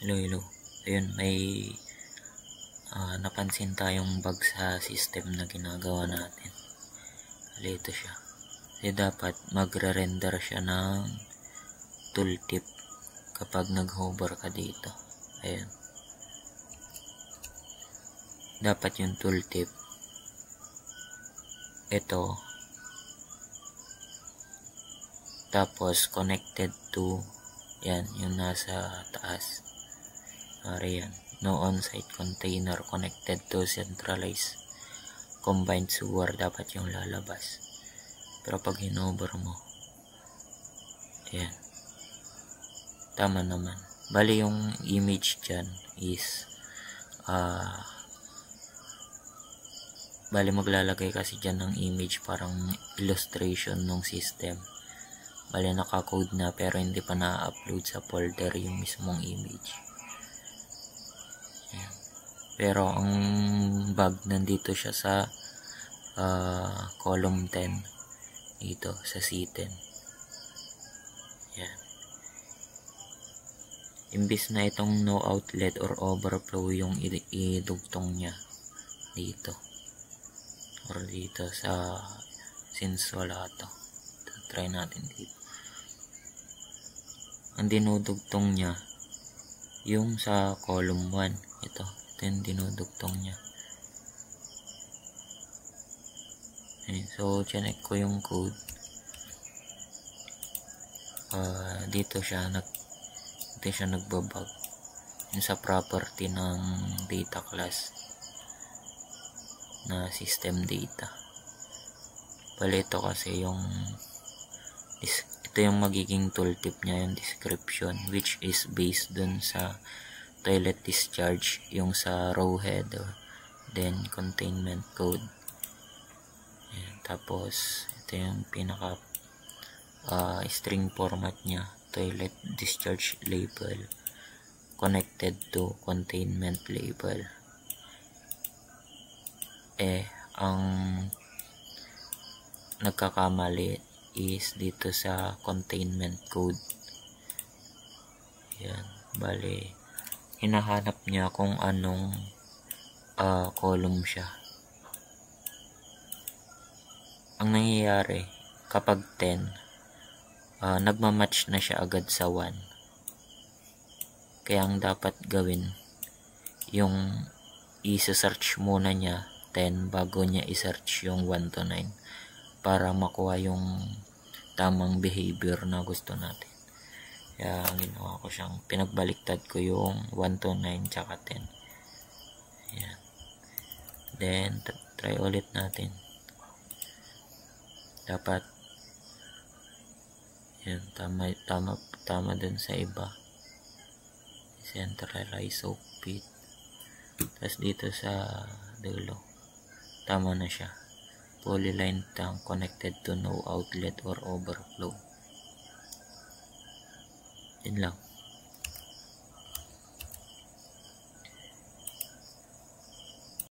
Hello. Ayun, may napansin tayong bug sa system na ginagawa natin. Ito siya. Kasi dapat magre-render siya ng tooltip kapag nag-hover ka dito. Ayan. Dapat yung tooltip. Ito. Tapos connected to, yan, yung nasa taas. Yan. No on-site container connected to centralized combined sewer, dapat yung lalabas. Pero pag hinover mo, ayan, tama naman. Bali yung image dyan is bali maglalagay kasi dyan ng image, parang illustration ng system. Bali naka-code na pero hindi pa na-upload sa folder yung mismong image. Ayan. Pero ang bug nandito siya sa column 10 dito sa C10. Ayan. Imbis na itong no outlet or overflow yung idugtong niya dito or dito sa, since wala to, try natin dito. Ang dinudugtong niya yung sa column 1. Ito yung dinudugtong niya. So chinek ko yung code. Dito siya nagbabag yung sa property ng data class na system data. Bali ito kasi yung ito yung magiging tooltip niya, yung description, which is based dun sa toilet discharge, yung sa row header, then containment code. Ayan. Tapos ito yung pinaka string format niya, toilet discharge label connected to containment label. Ang nagkakamali is dito sa containment code. Yan, bali hinahanap niya kung anong column siya. Ang nangyayari kapag 10, nagmamatch na siya agad sa 1. Kaya ang dapat gawin, yung i-search muna niya 10 bago niya i-search yung 1 to 9 para makuha yung tamang behavior na gusto natin. Kaya ginawa ko siyang, pinagbaliktad ko yung 1 to 9 tsaka 10. Ayan. Then try ulit natin. Dapat yan, tama dun sa iba. Centralize soap pit. Tapos dito sa dulo, tama na siya. Polyline tank connected to no outlet or overflow. Yun lang.